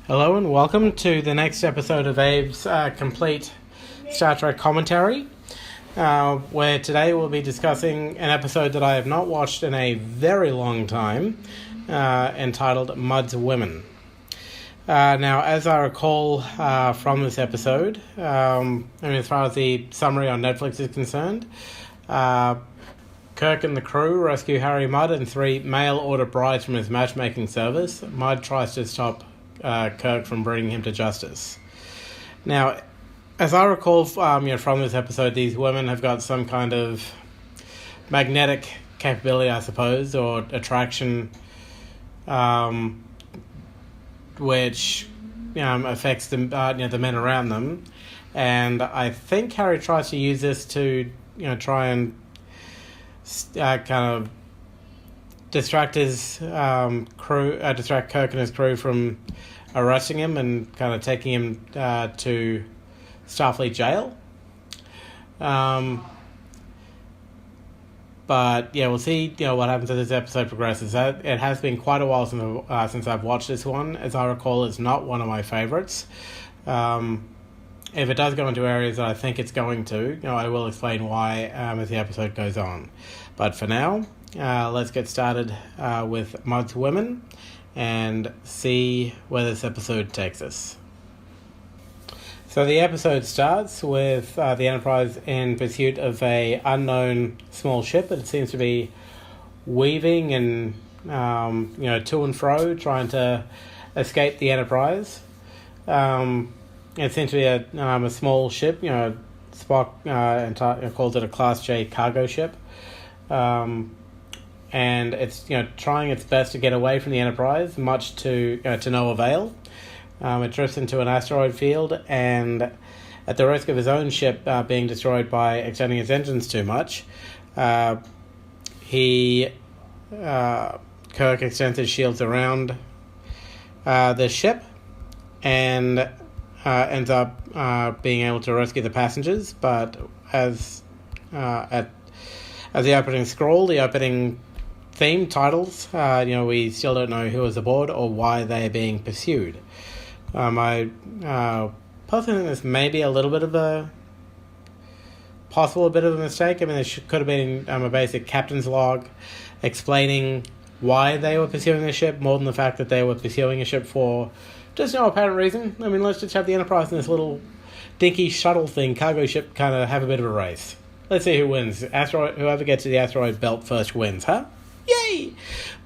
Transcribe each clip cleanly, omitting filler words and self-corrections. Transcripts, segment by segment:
Hello and welcome to the next episode of Abe's complete Star Trek commentary, where today we'll be discussing an episode that I have not watched in a very long time, entitled Mudd's Women. Now, as I recall from this episode, as far as the summary on Netflix is concerned, Kirk and the crew rescue Harry Mudd and 3 mail-order brides from his matchmaking service. Mudd tries to stop Kirk from bringing him to justice. Now, as I recall from this episode, these women have got some kind of magnetic capability, I suppose, or attraction, which affects the men around them. And I think Harry tries to use this to try and kind of distract his distract Kirk and his crew from arresting him and kind of taking him to Starfleet jail. But yeah, we'll see what happens as this episode progresses. It has been quite a while since I've watched this one. As I recall, it's not one of my favorites. If it does go into areas that I think it's going to, I will explain why as the episode goes on. But for now, let's get started with Mudd's Women and see where this episode takes us. So the episode starts with the Enterprise in pursuit of a unknown small ship that it seems to be weaving and to and fro, trying to escape the Enterprise. It seems to be a small ship. Spock calls it a Class J cargo ship. And it's trying its best to get away from the Enterprise, much to no avail. It drifts into an asteroid field, and at the risk of his own ship being destroyed by extending its engines too much, Kirk extends his shields around the ship and ends up being able to rescue the passengers. But as the opening scroll, the opening theme titles, we still don't know who is aboard or why they are being pursued. I personally think this may be a little bit of a mistake. I mean, there could have been a basic captain's log explaining why they were pursuing the ship, more than the fact that they were pursuing a ship for just no apparent reason. I mean, let's just have the Enterprise and this little dinky shuttle thing, cargo ship, kind of have a bit of a race. Let's see who wins. Whoever gets to the asteroid belt first wins, huh? Yay!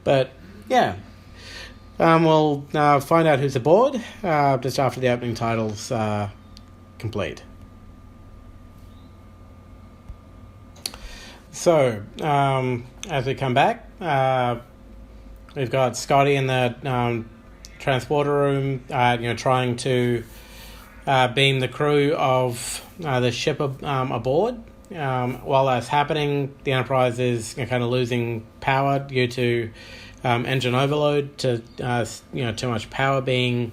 But, yeah. We'll find out who's aboard just after the opening titles complete. So, as we come back, we've got Scotty in the transporter room, trying to beam the crew of the ship aboard. While that's happening, the Enterprise is kind of losing power due to engine overload, to too much power being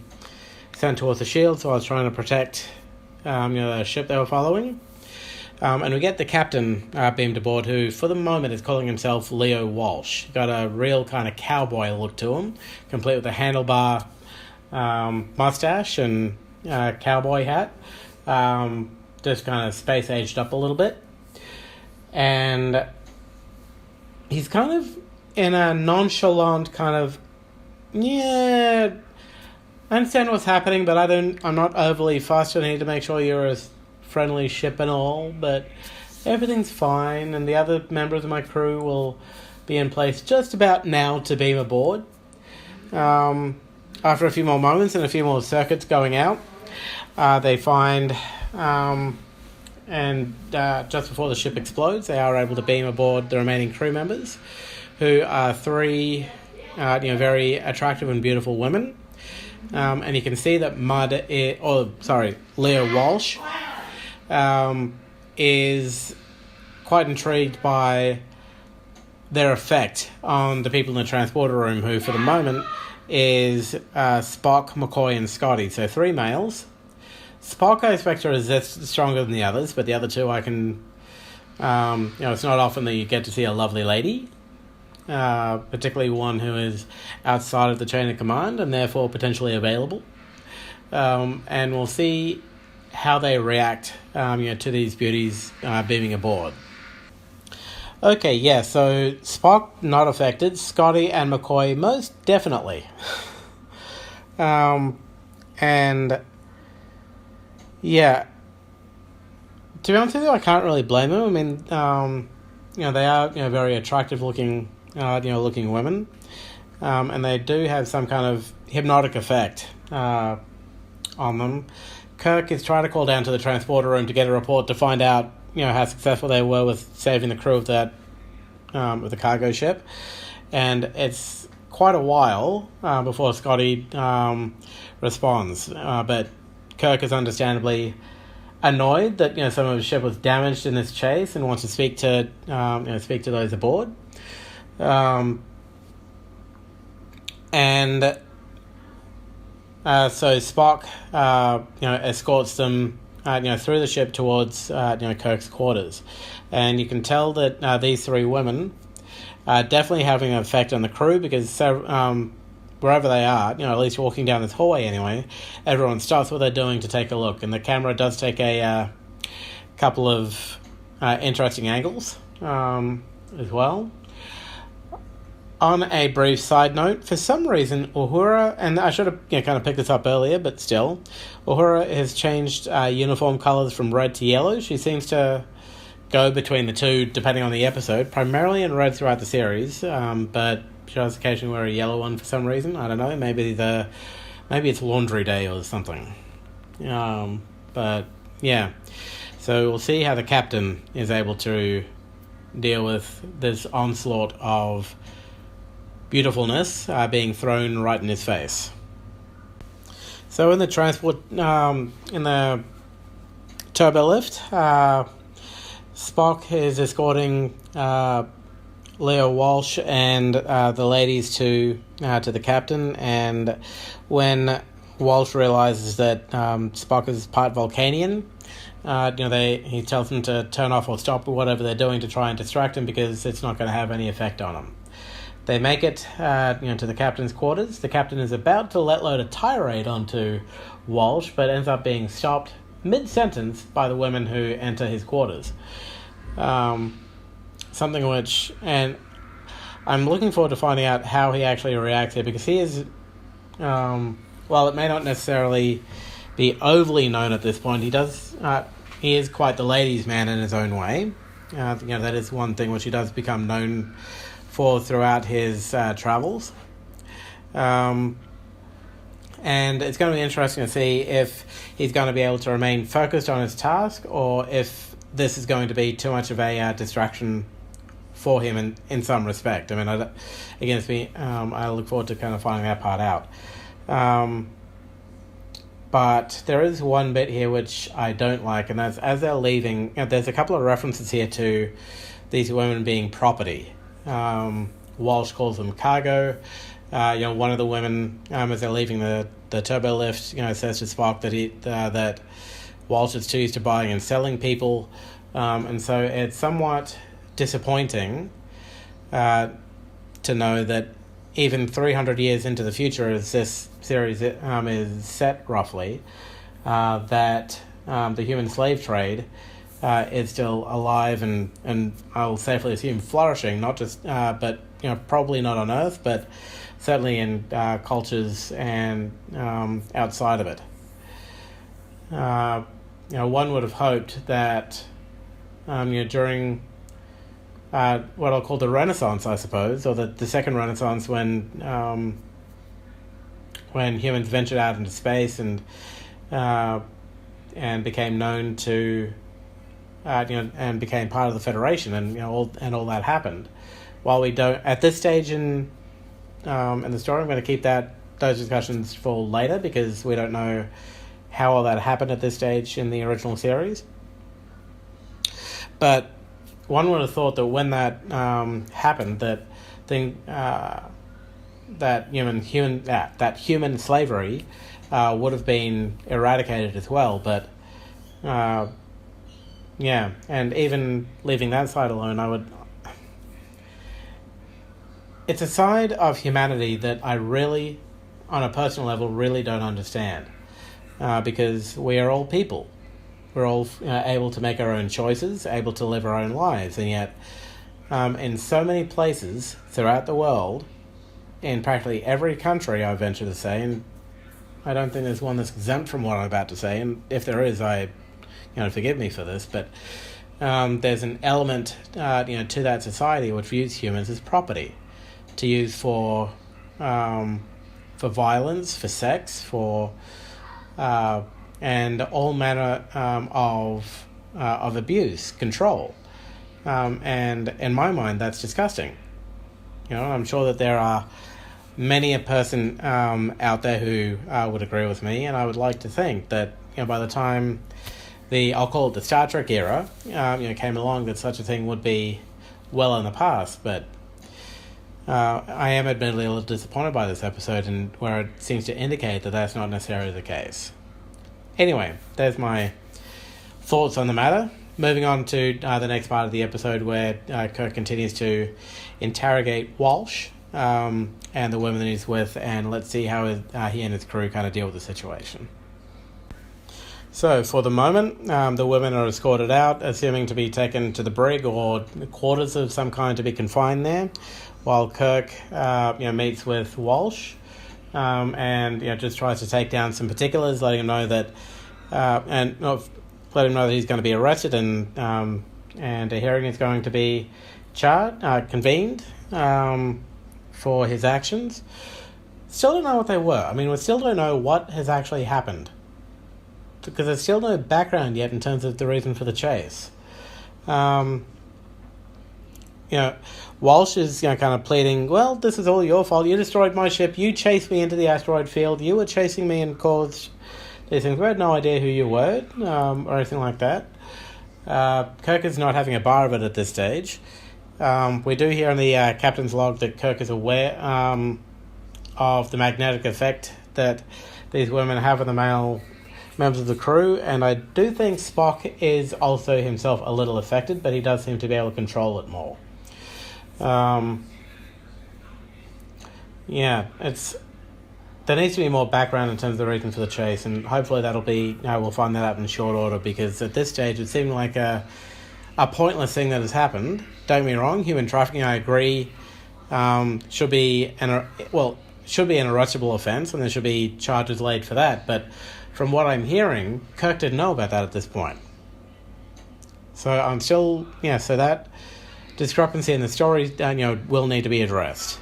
sent towards the shield. So I was trying to protect the ship they were following, and we get the captain beamed aboard, who for the moment is calling himself Leo Walsh. Got a real kind of cowboy look to him, complete with a handlebar mustache and cowboy hat, just kind of space aged up a little bit. And he's kind of in a nonchalant kind of, I understand what's happening, but I'm not overly fussed. I need to make sure you're a friendly ship and all, but everything's fine, and the other members of my crew will be in place just about now to beam aboard. After a few more moments and a few more circuits going out, they find... And just before the ship explodes, they are able to beam aboard the remaining crew members, who are 3 very attractive and beautiful women. And you can see that Leo Walsh is quite intrigued by their effect on the people in the transporter room, who for the moment is Spock, McCoy and Scotty. So 3 males. Spock I expect to resist stronger than the others, but the other 2 I can... it's not often that you get to see a lovely lady. particularly one who is outside of the chain of command and therefore potentially available. and we'll see how they react, to these beauties beaming aboard. Okay, yeah, so Spock not affected, Scotty and McCoy most definitely. And yeah, to be honest with you, I can't really blame them. I mean, they are very attractive looking, looking women, and they do have some kind of hypnotic effect on them. Kirk is trying to call down to the transporter room to get a report to find out, how successful they were with saving the crew of that, of the cargo ship, and it's quite a while before Scotty responds. But Kirk is understandably annoyed that some of his ship was damaged in this chase and wants to speak to those aboard. And so Spock escorts them through the ship towards Kirk's quarters, and you can tell that these three women are definitely having an effect on the crew, because wherever they are, at least walking down this hallway anyway, everyone stops what they're doing to take a look, and the camera does take a couple of interesting angles as well. On a brief side note, for some reason, Uhura, and I should have kind of picked this up earlier, but still, Uhura has changed uniform colours from red to yellow. She seems to go between the two depending on the episode, primarily in red throughout the series, but she does occasionally wear a yellow one for some reason. I don't know, maybe it's laundry day or something. But yeah, so we'll see how the captain is able to deal with this onslaught of beautifulness being thrown right in his face. So in the transport, in the turbo lift, Spock is escorting Leo Walsh and the ladies to the captain, and when Walsh realizes that Spock is part Vulcanian, he tells them to turn off or stop whatever they're doing to try and distract him, because it's not going to have any effect on him. They make it to the captain's quarters. The captain is about to let load a tirade onto Walsh, but ends up being stopped mid-sentence by the women who enter his quarters. Something which, and I'm looking forward to finding out how he actually reacts here, because he is, while it may not necessarily be overly known at this point, he is quite the ladies' man in his own way. That is one thing which he does become known for throughout his travels. And it's going to be interesting to see if he's going to be able to remain focused on his task, or if this is going to be too much of a distraction for him in some respect. I mean, I look forward to kind of finding that part out. But there is one bit here which I don't like, and that's as they're leaving, there's a couple of references here to these women being property. Walsh calls them cargo. One of the women, as they're leaving the turbo lift, says to Spock that Walsh is too used to buying and selling people, and so it's somewhat disappointing to know that even 300 years into the future, as this series is set roughly, that the human slave trade is still alive and I'll safely assume flourishing, not just but probably not on Earth, but certainly in cultures and outside of it. One would have hoped that during what I'll call the Renaissance, I suppose, or the second Renaissance, when humans ventured out into space and became known to and became part of the Federation, and all that happened. While we don't at this stage in the story, I'm going to keep those discussions for later, because we don't know how all that happened at this stage in the original series. But one would have thought that when that happened, that human slavery would have been eradicated as well. But and even leaving that side alone, it's a side of humanity that I really, on a personal level, really don't understand. because we are all people. We're all able to make our own choices, able to live our own lives, and yet in so many places throughout the world, in practically every country, I venture to say, and I don't think there's one that's exempt from what I'm about to say, and if there is, forgive me for this, but there's an element, to that society which views humans as property, to use for violence, for sex, for and all manner of abuse, control, and in my mind, that's disgusting. I'm sure that there are many a person out there who would agree with me, and I would like to think that by the time I'll call it the Star Trek era, came along, that such a thing would be well in the past. But I am admittedly a little disappointed by this episode, and where it seems to indicate that that's not necessarily the case. Anyway, there's my thoughts on the matter. Moving on to the next part of the episode, where Kirk continues to interrogate Walsh and the women that he's with, and let's see how he and his crew kind of deal with the situation. So, for the moment, the women are escorted out, assuming to be taken to the brig or quarters of some kind to be confined there, while Kirk meets with Walsh and just tries to take down some particulars, letting him know that let him know that he's going to be arrested and a hearing is going to be convened for his actions. Still don't know what they were. We still don't know what has actually happened, because there's still no background yet in terms of the reason for the chase. Walsh is kind of pleading, well, this is all your fault. You destroyed my ship. You chased me into the asteroid field. You were chasing me and caused these things. We had no idea who you were or anything like that. Kirk is not having a bar of it at this stage. We do hear in the captain's log that Kirk is aware of the magnetic effect that these women have on the male members of the crew, and I do think Spock is also himself a little affected, but he does seem to be able to control it more. There needs to be more background in terms of the reason for the chase, and hopefully that'll be, we'll find that out in short order, because at this stage it seemed like a pointless thing that has happened. Don't get me wrong, human trafficking, I agree, should be an arrestable offence, and there should be charges laid for that, but from what I'm hearing, Kirk didn't know about that at this point. So I'm still, so that discrepancy in the story, will need to be addressed.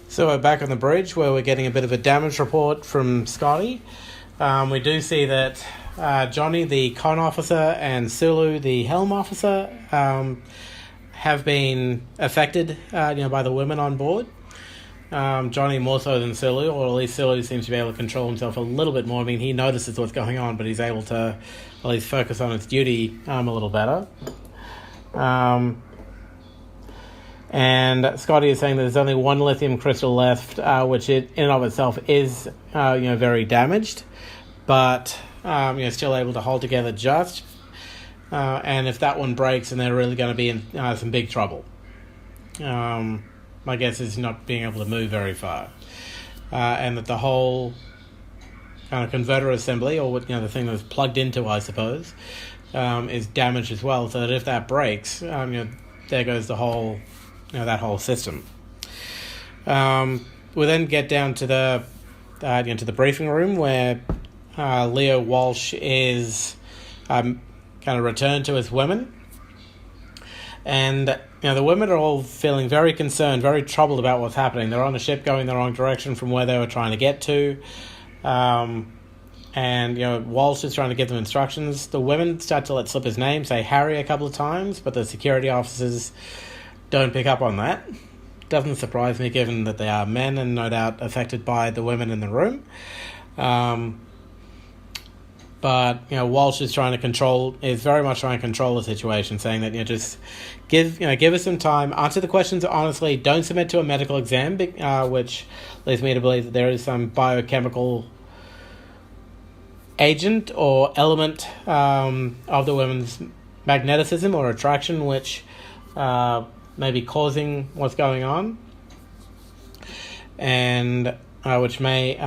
So we're back on the bridge, where we're getting a bit of a damage report from Scotty. We do see that Johnny, the con officer, and Sulu, the helm officer, have been affected, by the women on board. Johnny more so than Sulu, or at least Sulu seems to be able to control himself a little bit more. He notices what's going on, but he's able to at least focus on his duty a little better. And Scotty is saying that there's only one lithium crystal left, which in and of itself is very damaged, but still able to hold together just. And if that one breaks, then they're really going to be in some big trouble. My guess is not being able to move very far, and that the whole kind of converter assembly, or the thing that's plugged into, I suppose, is damaged as well. So that if that breaks, there goes the whole, that whole system. We then get down to the to the briefing room, where Leo Walsh is kind of returned to his women, and the women are all feeling very concerned, very troubled about what's happening. They're on a ship going the wrong direction from where they were trying to get to. And Walsh is trying to give them instructions. The women start to let slip his name, say Harry a couple of times, but the security officers don't pick up on that. Doesn't surprise me, given that they are men and no doubt affected by the women in the room. But Walsh is very much trying to control the situation, saying that just give us some time, answer the questions honestly, don't submit to a medical exam, which leads me to believe that there is some biochemical agent or element of the women's magneticism or attraction, which may be causing what's going on, and which may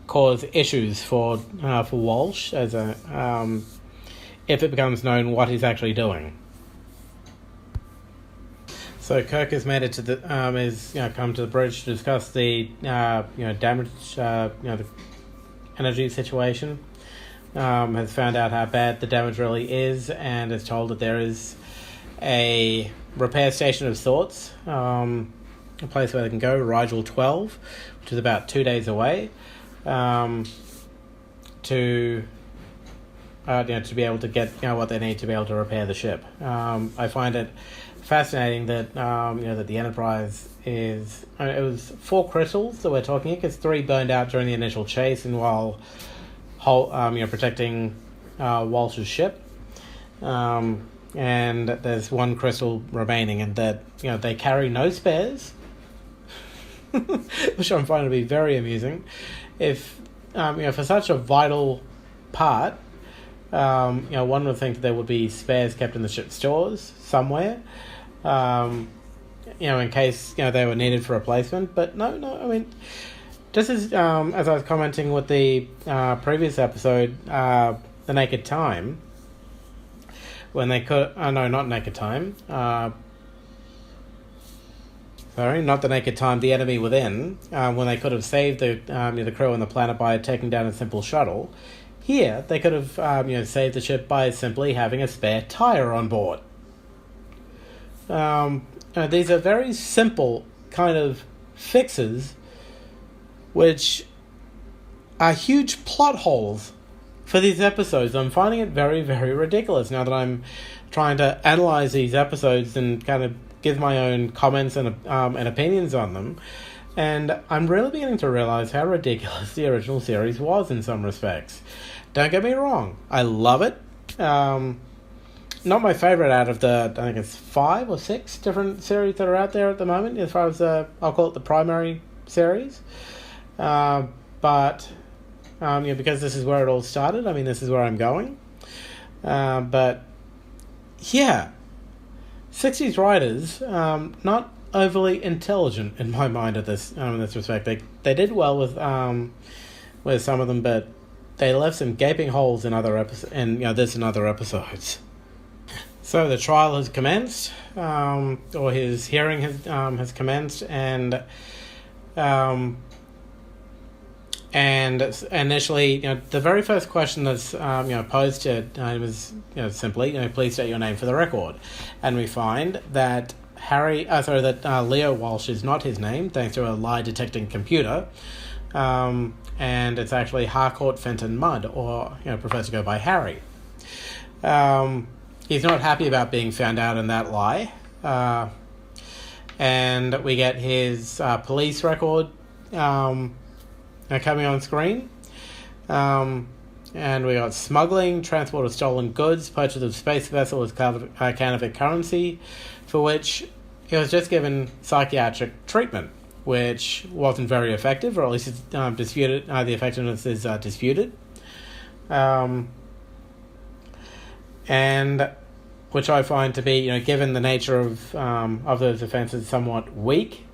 cause issues for Walsh as a if it becomes known what he's actually doing. So Kirk has made it to the come to the bridge to discuss the damage the energy situation. Has found out how bad the damage really is, and is told that there is a repair station of sorts, a place where they can go, Rigel 12, which is about 2 days away, to be able to get what they need to be able to repair the ship. I find it fascinating that that the Enterprise is it was 4 crystals that we're talking here, because 3 burned out during the initial chase, and while protecting Walsh's ship, and there's 1 crystal remaining, and that they carry no spares, which I'm finding to be very amusing. If for such a vital part, one would think that there would be spares kept in the ship's stores somewhere, in case they were needed for replacement. But no, I mean, just as I was commenting with the previous episode, The Naked Time, when they could... no, not Naked Time. Sorry, not The Naked Time, The Enemy Within, when they could have saved the crew and the planet by taking down a simple shuttle. Here, they could have saved the ship by simply having a spare tyre on board. These are very simple kind of fixes, which are huge plot holes for these episodes. I'm finding it very, very ridiculous now that I'm trying to analyze these episodes and kind of give my own comments and opinions on them. And I'm really beginning to realize how ridiculous the original series was in some respects. Don't get me wrong, I love it. Not my favourite out of the, I think it's 5 or 6 different series that are out there at the moment, as far as I'll call it the primary series. But because this is where it all started, I mean, this is where I'm going. But yeah, 60s writers, not overly intelligent in my mind in this respect. They did well with some of them, but they left some gaping holes in other episodes, and this and other episodes. So the trial has commenced, or his hearing has commenced, and initially, the very first question that's posed to him was simply, please state your name for the record, and we find that Leo Walsh is not his name, thanks to a lie detecting computer, and it's actually Harcourt Fenton Mudd, or prefers to go by Harry. He's not happy about being found out in that lie, and we get his police record coming on screen, and we got smuggling, transport of stolen goods, purchase of space vessel as counterfeit currency, for which he was just given psychiatric treatment, which wasn't very effective, or at least it's disputed. The effectiveness is disputed, and which I find to be, given the nature of those offences, somewhat weak.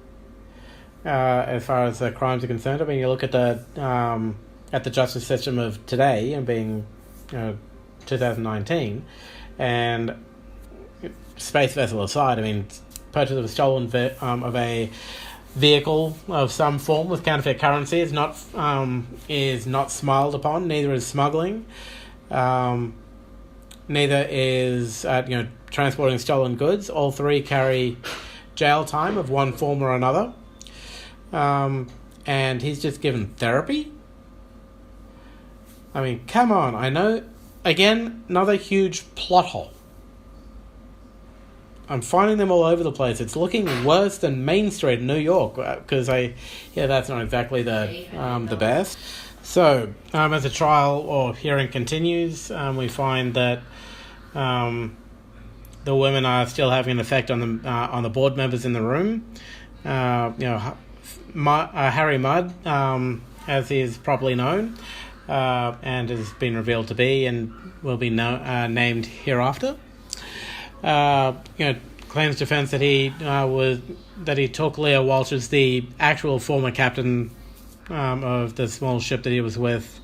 As far as the crimes are concerned, I mean, you look at the justice system of today, and being 2019, and space vessel aside, I mean, purchase of a stolen of a vehicle of some form with counterfeit currency is not smiled upon. Neither is smuggling. Neither is transporting stolen goods. All 3 carry jail time of one form or another. And he's just given therapy? I mean, come on. I know, again, another huge plot hole. I'm finding them all over the place. It's looking worse than Main Street in New York, because that's not exactly the best. So, as the trial or hearing continues, we find that the women are still having an effect on the board members in the room. Harry Mudd, as he is properly known, and has been revealed to be, and will be named hereafter. Claims defense that he took Leo Walsh as the actual former captain of the small ship that he was with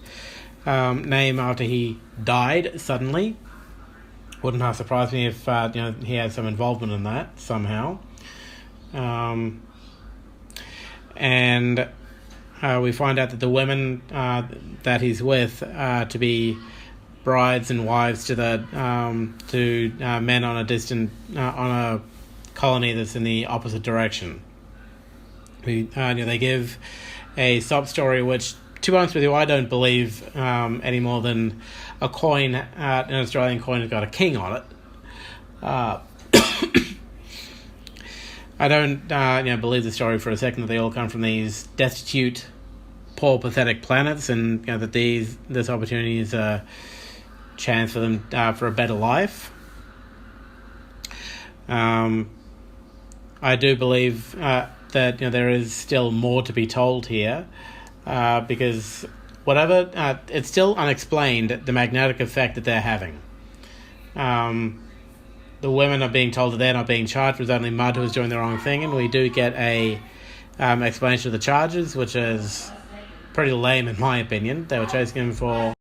name after he died suddenly. Wouldn't have surprised me if he had some involvement in that somehow. And we find out that the women that he's with to be brides and wives to the men on a distant on a colony that's in the opposite direction. They give a sob story which, to be honest with you, I don't believe any more than a coin, an Australian coin, has got a king on it. I don't believe the story for a second that they all come from these destitute, poor, pathetic planets, and that this opportunity is a chance for them for a better life. I do believe that there is still more to be told here, because whatever it's still unexplained, the magnetic effect that they're having. The women are being told that they're not being charged. It was only Mudd who was doing the wrong thing, and we do get a explanation of the charges, which is pretty lame in my opinion. They were chasing him for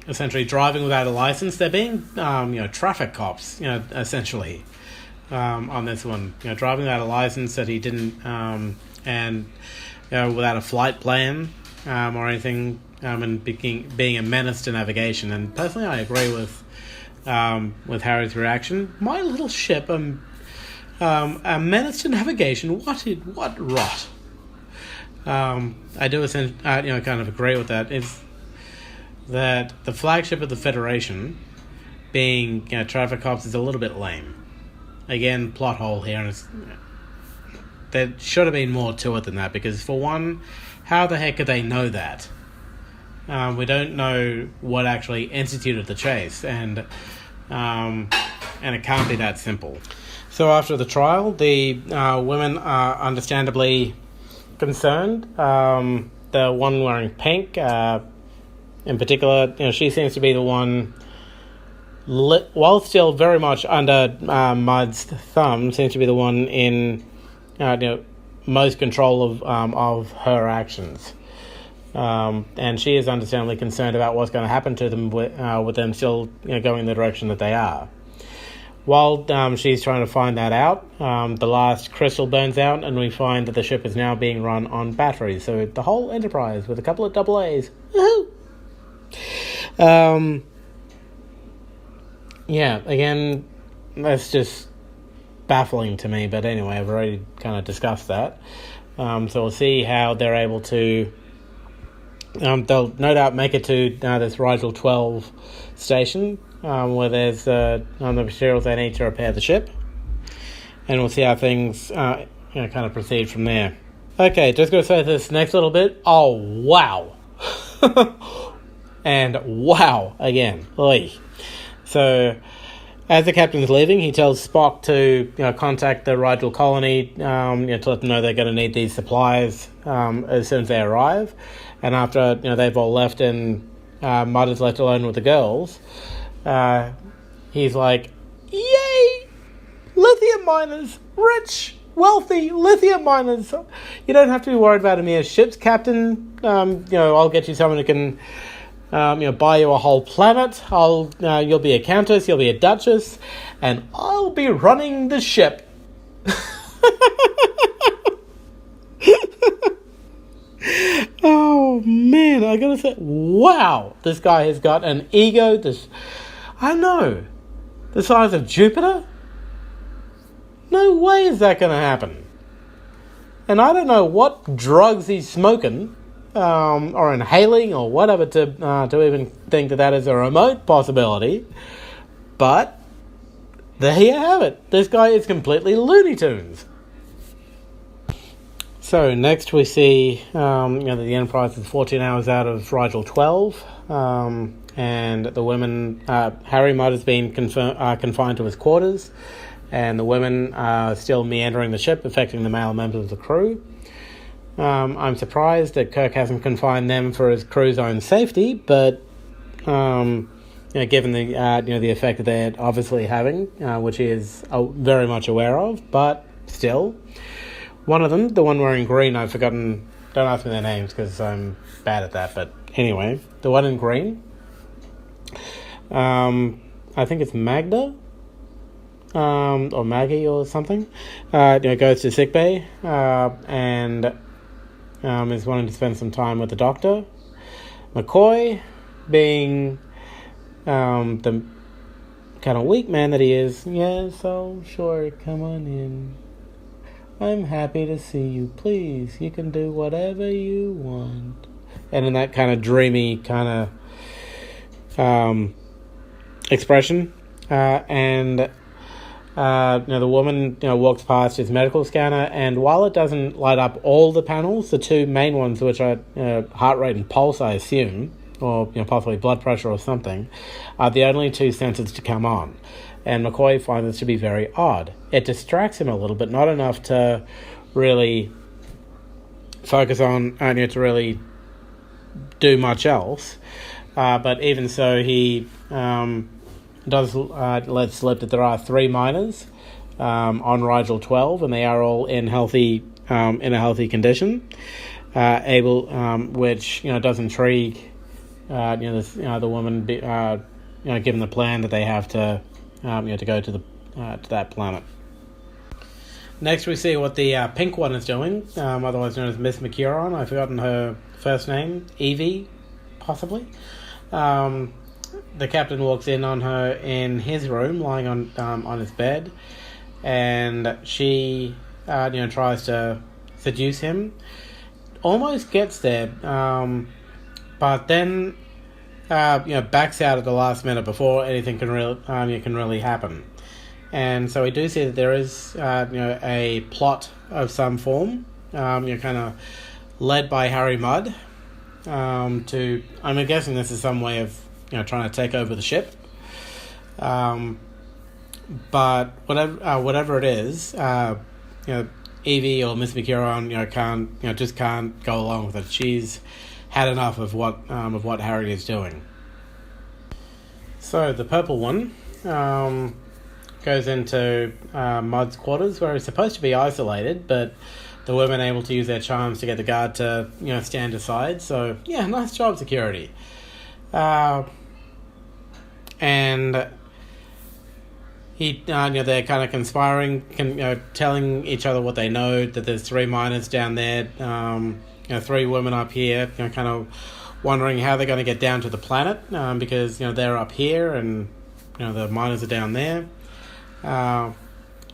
essentially driving without a license. They're being traffic cops, essentially on this one. Driving without a license that he didn't, and without a flight plan or anything, and being a menace to navigation. And personally, I agree with Harry's reaction. My little ship, a menace to navigation. What rot? I do kind of agree with that. Is that the flagship of the Federation being traffic cops is a little bit lame. Again, plot hole here, and there should have been more to it than that, because for one, how the heck could they know that? We don't know what actually instituted the chase, and it can't be that simple. So after the trial, the women are understandably concerned. The one wearing pink, in particular, she seems to be the one, while still very much under Mudd's thumb, seems to be the one in most control of her actions. And she is understandably concerned about what's going to happen to them with them still going in the direction that they are. While she's trying to find that out, the last crystal burns out, and we find that the ship is now being run on batteries. So the whole Enterprise with a couple of double A's. Woohoo! Again, that's just baffling to me. But anyway, I've already kind of discussed that. So we'll see how they're able to. They'll no doubt make it to this Rigel 12 station, where there's the materials they need to repair the ship, and we'll see how things kind of proceed from there. Okay, just going to say this next little bit. Oh wow, and wow again. Oy. So, as the captain's leaving, he tells Spock to contact the Rigel colony to let them know they're going to need these supplies as soon as they arrive. And after they've all left and Mudd is left alone with the girls, he's like, "Yay! Lithium miners! Rich, wealthy lithium miners! You don't have to be worried about a mere ship's captain. I'll get you someone who can buy you a whole planet. You'll be a countess, you'll be a duchess, and I'll be running the ship." Oh man, I gotta say, wow, this guy has got an ego. I know, the size of Jupiter. No way is that gonna happen. And I don't know what drugs he's smoking, or inhaling, or whatever to even think that is a remote possibility. But there you have it. This guy is completely Looney Tunes. So next we see that the Enterprise is 14 hours out of Rigel 12, and the women, Harry Mudd has been confined to his quarters, and the women are still meandering the ship, affecting the male members of the crew. I'm surprised that Kirk hasn't confined them for his crew's own safety, but given the effect that they're obviously having, which he is very much aware of, but still. one of them, the one wearing green, I've forgotten. Don't ask me their names because I'm bad at that. But anyway, the one in green, I think it's Magda, or Maggie or something. Goes to sickbay and is wanting to spend some time with the doctor. McCoy, being the kind of weak man that he is, yes, oh, sure, come on in. I'm happy to see you. Please, you can do whatever you want. And in that kind of dreamy kind of expression. The woman walks past his medical scanner, and while it doesn't light up all the panels, the two main ones, which are heart rate and pulse, I assume, or possibly blood pressure or something, are the only two sensors to come on. And McCoy finds this to be very odd. It distracts him a little, but not enough to really focus on, to really do much else. But even so, he does let slip that there are 3 miners on Rigel 12, and they are all in a healthy condition. Which does intrigue the woman, given the plan that they have to go to that planet. Next, we see what the pink one is doing, otherwise known as Miss McCuron. I've forgotten her first name. Evie, possibly. The captain walks in on her in his room, lying on his bed, and she tries to seduce him. Almost gets there, but then backs out at the last minute before anything can really happen. And so we do see that there is a plot of some form, kind of led by Harry Mudd. I'm guessing this is some way of trying to take over the ship. But whatever it is, Evie or Miss McCuron can't go along with it. She's had enough of what Harry is doing. So the purple one goes into Mudd's quarters, where he's supposed to be isolated, but the women able to use their charms to get the guard to stand aside. So yeah, nice job, security. And they're kind of conspiring, telling each other what they know, that there's 3 miners down there, 3 women up here, kind of wondering how they're going to get down to the planet, because they're up here and the miners are down there.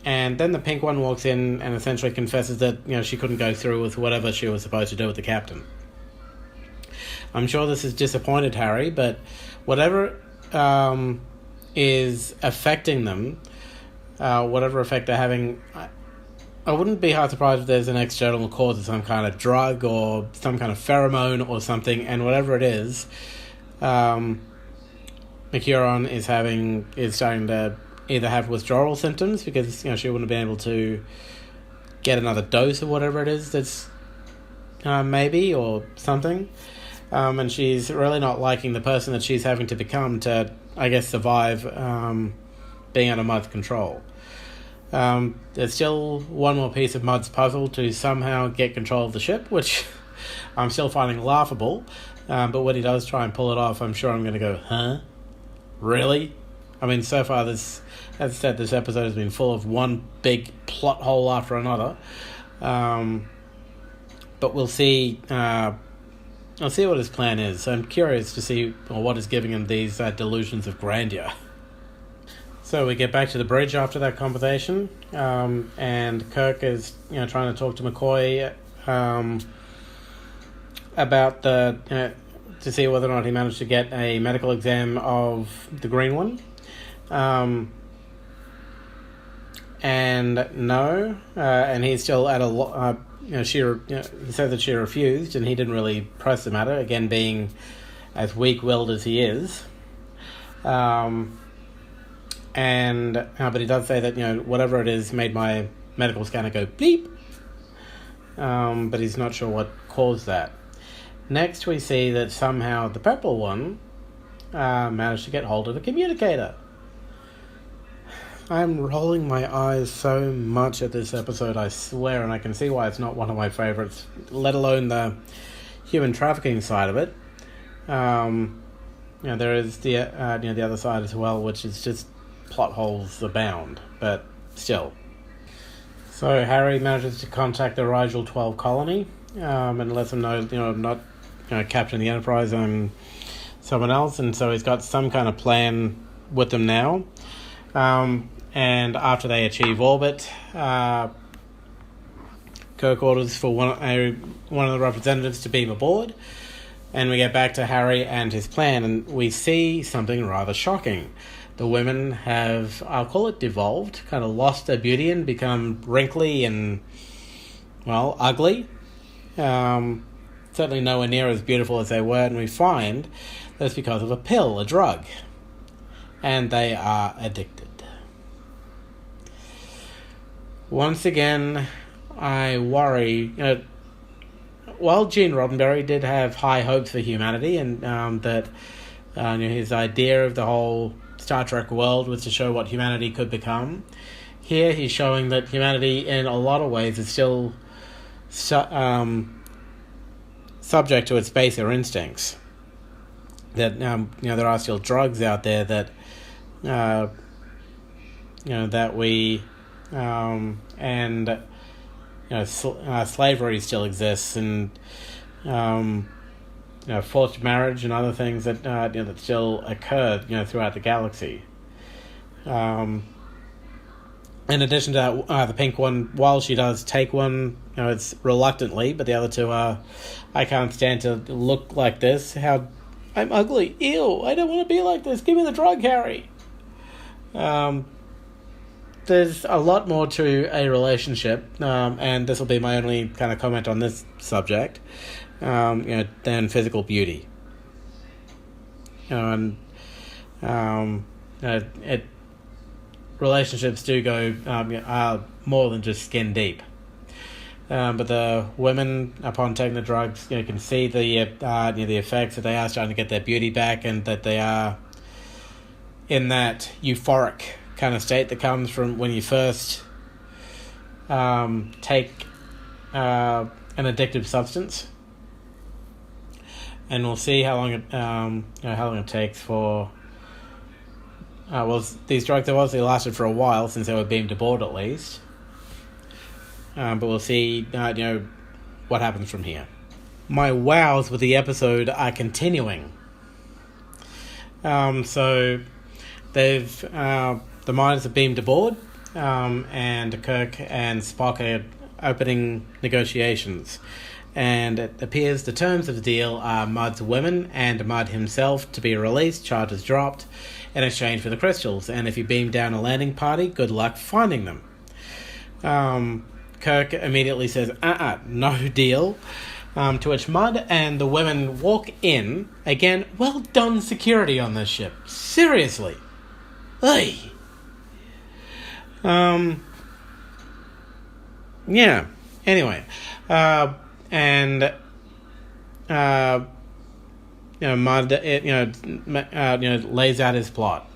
And then the pink one walks in and essentially confesses that she couldn't go through with whatever she was supposed to do with the captain. I'm sure this has disappointed Harry, but whatever is affecting them, whatever effect they're having, I wouldn't be hard surprised if there's an external cause of some kind of drug or some kind of pheromone or something, and whatever it is, McCuron is starting to either have withdrawal symptoms because she wouldn't have been able to get another dose of whatever it is that's maybe or something, and she's really not liking the person that she's having to become to, I guess, survive being under Mudd's control. There's still one more piece of Mudd's puzzle to somehow get control of the ship, which I'm still finding laughable, but when he does try and pull it off, I'm sure I'm going to go, huh? Really? I mean, so far, as I said, this episode has been full of one big plot hole after another. But we'll see. I'll see what his plan is. So I'm curious to see what is giving him these delusions of grandeur. So we get back to the bridge after that conversation, and Kirk is trying to talk to McCoy about to see whether or not he managed to get a medical exam of the green one. And no, and he's still at a he said that she refused, and he didn't really press the matter, again being as weak-willed as he is. But he does say that whatever it is made my medical scanner go bleep. But he's not sure what caused that. Next, we see that somehow the purple one managed to get hold of a communicator. I'm rolling my eyes so much at this episode, I swear, and I can see why it's not one of my favourites, let alone the human trafficking side of it. There is the the other side as well, which is just plot holes abound, but still. So Harry manages to contact the Rigel 12 colony and lets them know, I'm not captain of the Enterprise, I'm someone else, and so he's got some kind of plan with them now. And after they achieve orbit, Kirk orders for one of the representatives to beam aboard, and we get back to Harry and his plan, and we see something rather shocking. The women have, I'll call it devolved, kind of lost their beauty and become wrinkly and, ugly. Certainly nowhere near as beautiful as they were, and we find that's because of a pill, a drug. And they are addicted. Once again, I worry, while Gene Roddenberry did have high hopes for humanity, and that his idea of the whole Star Trek world was to show what humanity could become, here he's showing that humanity in a lot of ways is still subject to its baser instincts. That there are still drugs out there that that we slavery still exists, and forced marriage and other things that that still occur throughout the galaxy. In addition to that, the pink one, while she does take one, it's reluctantly, but the other two are, I can't stand to look like this. I'm ugly. Ew, I don't want to be like this. Give me the drug, Harry. There's a lot more to a relationship, and this will be my only kind of comment on this subject, than physical beauty. Relationships do go are more than just skin deep. But the women, upon taking the drugs, can see the effects, that they are starting to get their beauty back, and that they are in that euphoric kind of state that comes from when you first take an addictive substance. And we'll see how long it takes for. These drugs have obviously lasted for a while, since they were beamed aboard at least. But we'll see, what happens from here. My wows with the episode are continuing. So they've the miners have beamed aboard, and Kirk and Spock are opening negotiations. And it appears the terms of the deal are Mudd's women and Mudd himself to be released, charges dropped, in exchange for the crystals. And if you beam down a landing party, good luck finding them. Kirk immediately says, no deal. To which Mudd and the women walk in. Again, well done security on this ship. Seriously. Hey. Yeah. Anyway. Mudd, lays out his plot.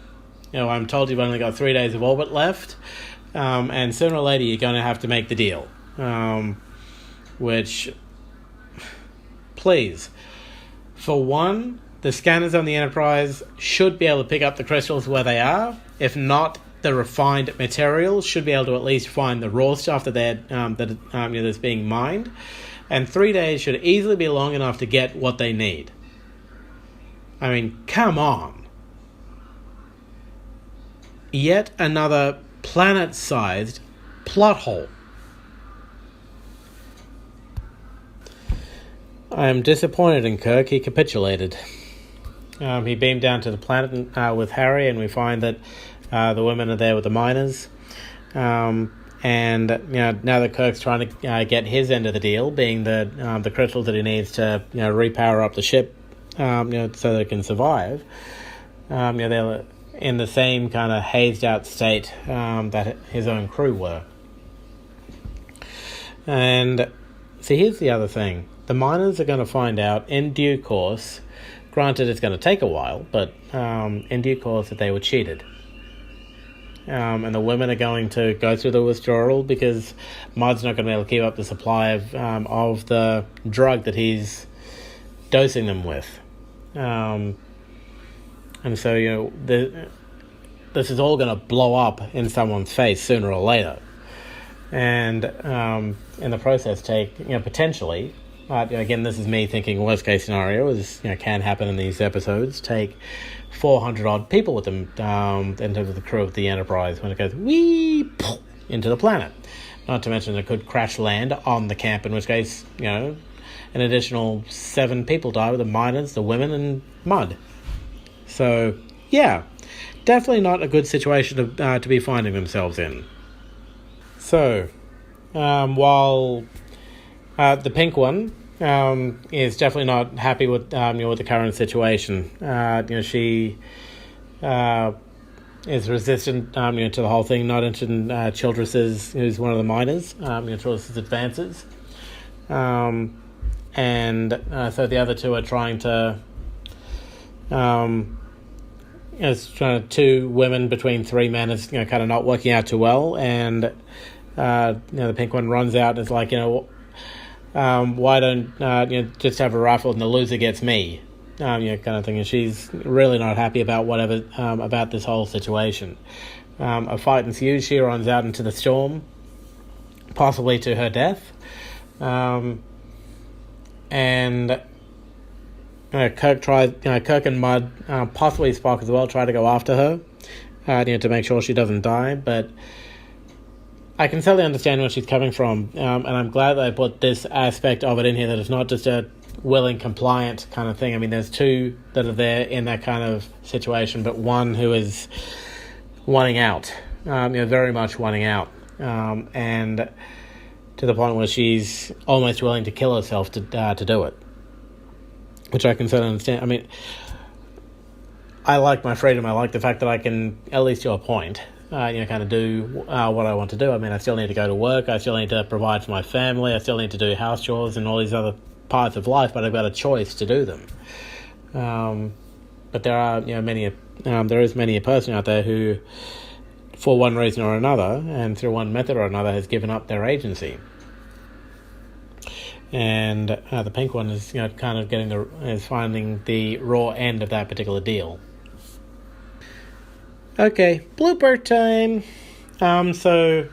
I'm told you've only got 3 days of orbit left, and sooner or later you're going to have to make the deal. Which, please, for one, the scanners on the Enterprise should be able to pick up the crystals where they are. If not, the refined materials should be able to at least find the raw stuff that's being mined. And 3 days should easily be long enough to get what they need. I mean, come on. Yet another planet-sized plot hole. I am disappointed in Kirk. He capitulated. He beamed down to the planet with Harry, and we find that the women are there with the miners. And now that Kirk's trying to get his end of the deal, being the crystals that he needs to repower up the ship, so that it can survive. They're in the same kind of hazed out state that his own crew were. And see, here's the other thing: the miners are going to find out in due course. Granted, it's going to take a while, but in due course, that they were cheated. and the women are going to go through the withdrawal because Mud's not going to be able to keep up the supply of the drug that he's dosing them with. And so, this is all going to blow up in someone's face sooner or later. And in the process potentially, again, this is me thinking worst case scenario is, can happen in these episodes, take 400 odd people with them in terms of the crew of the Enterprise when it goes into the planet. Not to mention it could crash land on the camp, in which case, an additional 7 people die with the miners, the women, and Mud. So, yeah, definitely not a good situation to be finding themselves in. So, while the pink one is definitely not happy with with the current situation, she is resistant to the whole thing. Not interested in Childress's, who's one of the miners, Childress's advances, and so the other two are trying to. It's trying to 2 women between 3 men is kind of not working out too well, and the pink one runs out and is like, why don't just have a rifle and the loser gets me, kind of thing. And she's really not happy about whatever about this whole situation. A fight ensues. She runs out into the storm, possibly to her death, and. Kirk and Mud, possibly Spock as well, try to go after her, to make sure she doesn't die. But I can certainly understand where she's coming from, and I'm glad that I put this aspect of it in here, that it's not just a willing, compliant kind of thing. I mean, there's 2 that are there in that kind of situation, but one who is wanting out, very much wanting out, and to the point where she's almost willing to kill herself to do it. Which I can certainly understand. I mean, I like my freedom. I like the fact that I can, at least to a point, kind of do what I want to do. I mean, I still need to go to work. I still need to provide for my family. I still need to do house chores and all these other parts of life, but I've got a choice to do them. But there are, there is many a person out there who, for one reason or another, and through one method or another, has given up their agency. And the pink one is, kind of is finding the raw end of that particular deal. Okay, blooper time. So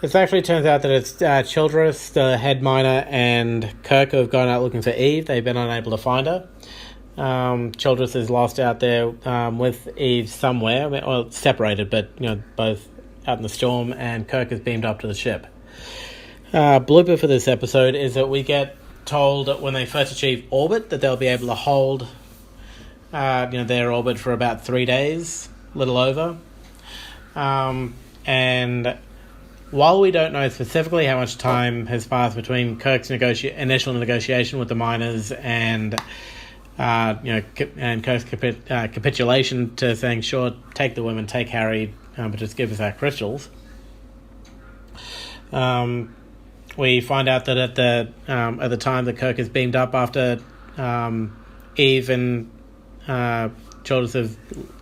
it actually turns out that it's Childress, the head miner, and Kirk who have gone out looking for Eve. They've been unable to find her. Childress is lost out there with Eve somewhere, separated, but both out in the storm, and Kirk is beamed up to the ship. Blooper for this episode is that we get told that when they first achieve orbit that they'll be able to hold their orbit for about 3 days, a little over. And while we don't know specifically how much time has passed between Kirk's initial negotiation with the miners and Kirk's capitulation to saying, sure, take the women, take Harry, but just give us our crystals. We find out that at the time that Kirk is beamed up after Eve and Childress have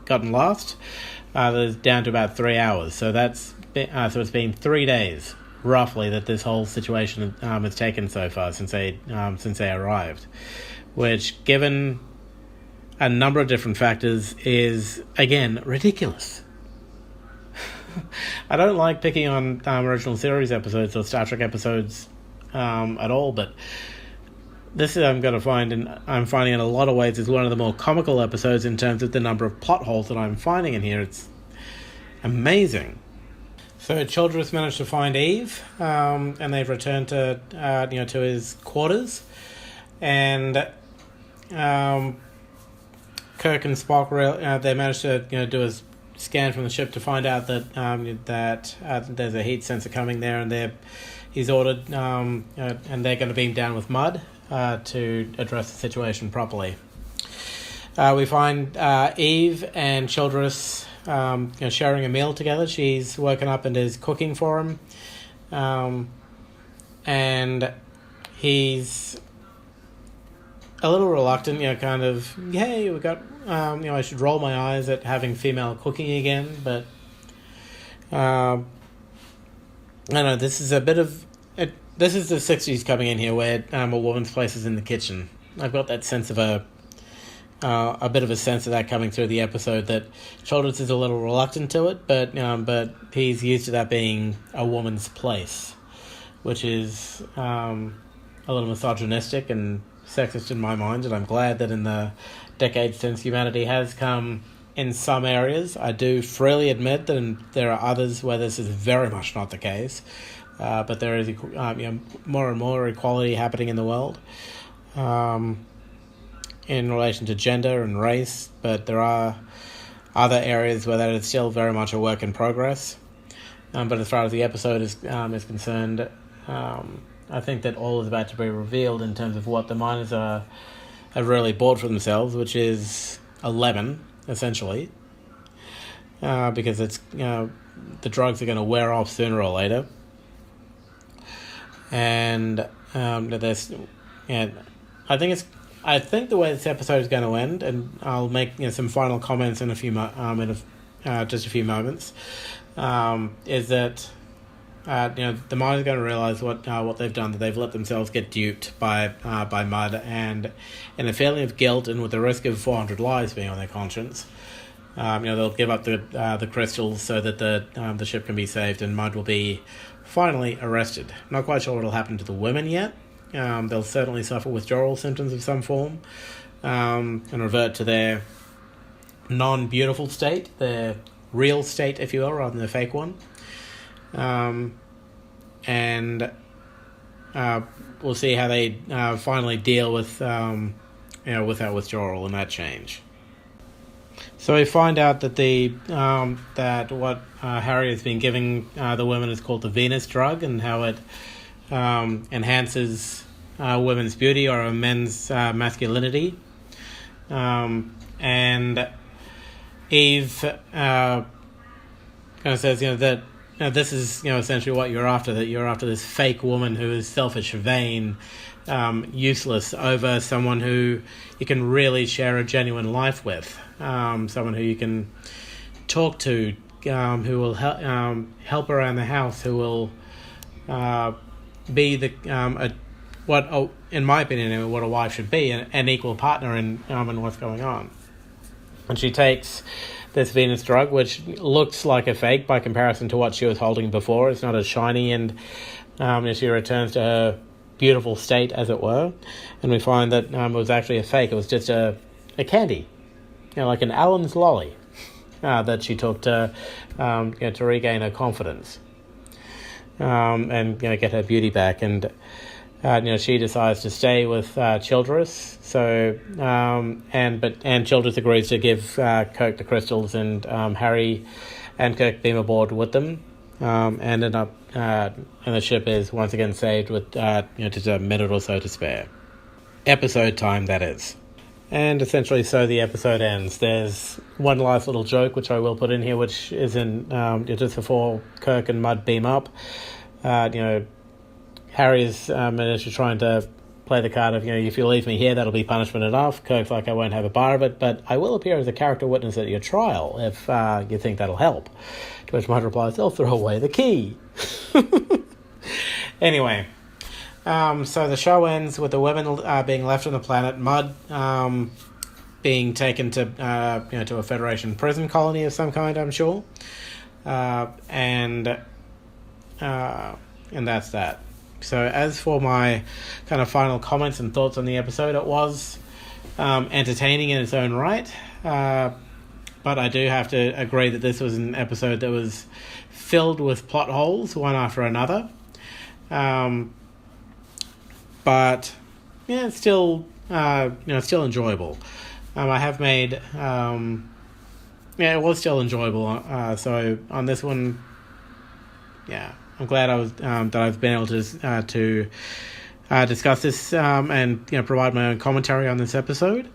gotten lost, there's down to about 3 hours. So so it's been 3 days roughly that this whole situation has taken so far since they arrived, which, given a number of different factors, is again ridiculous. I don't like picking on original series episodes or Star Trek episodes at all, but this is, I'm finding in a lot of ways is one of the more comical episodes in terms of the number of plot holes that I'm finding in here. It's amazing. So Childress managed to find Eve, and they've returned to to his quarters, and Kirk and Spock they managed to do a scan from the ship to find out that there's a heat sensor coming there, and he's ordered and they're going to beam down with Mud to address the situation properly. We find Eve and Childress sharing a meal together. She's woken up and is cooking for him, and he's a little reluctant, kind of, hey, we got, I should roll my eyes at having female cooking again, but I know this is a bit of this is the 60s coming in here, where a woman's place is in the kitchen. I've got that sense of a bit of a sense of that coming through the episode, that Childress is a little reluctant to it, but he's used to that being a woman's place, which is a little misogynistic and sexist in my mind. And I'm glad that in the decades since humanity has come in some areas, I do freely admit that there are others where this is very much not the case, but there is more and more equality happening in the world. In relation to gender and race, but there are other areas where that is still very much a work in progress. But as far as the episode is concerned, I think that all is about to be revealed in terms of what the miners have really bought for themselves, which is a lemon, essentially, because it's the drugs are going to wear off sooner or later, and there's I think the way this episode is going to end, and I'll make some final comments in just a few moments, is that the miners are going to realize what they've done, that they've let themselves get duped by Mud, and in a feeling of guilt and with the risk of 400 lives being on their conscience, they'll give up the crystals so that the ship can be saved, and Mud will be finally arrested. Not quite sure what will happen to the women yet. They'll certainly suffer withdrawal symptoms of some form, and revert to their non-beautiful state, their real state, if you will, rather than the fake one. And we'll see how they finally deal with with that withdrawal and that change. So we find out that that what Harry has been giving the women is called the Venus drug, and how it enhances women's beauty or men's masculinity. And Eve kind of says, that this is essentially what you're after, that you're after this fake woman who is selfish, vain, useless, over someone who you can really share a genuine life with, someone who you can talk to, who will help around the house, who will be in my opinion, what a wife should be, an equal partner in what's going on. And she takes this Venus drug, which looks like a fake by comparison to what she was holding before. It's not as shiny, and she returns to her beautiful state, as it were. And we find that it was actually a fake. It was just a candy, like an Allen's lolly, that she took to regain her confidence, and get her beauty back. And she decides to stay with Childress. So and Childress agrees to give Kirk the crystals, and Harry and Kirk beam aboard with them, and end up and the ship is once again saved with just a minute or so to spare. Episode time, that is. And essentially, so the episode ends. There's one last little joke which I will put in here, which is in just before Kirk and Mud beam up. Harry is initially trying to play the card of, if you leave me here, that'll be punishment enough. Kirk's like, I won't have a bar of it, but I will appear as a character witness at your trial if you think that'll help. To which Mud replies, they'll throw away the key. Anyway, so the show ends with the women being left on the planet, Mud being taken to a Federation prison colony of some kind, I'm sure, and that's that. So as for my kind of final comments and thoughts on the episode, it was entertaining in its own right, but I do have to agree that this was an episode that was filled with plot holes, one after another. But yeah, it's still still enjoyable. I have made it was still enjoyable. So on this one, yeah, I'm glad that I've been able to discuss this and provide my own commentary on this episode.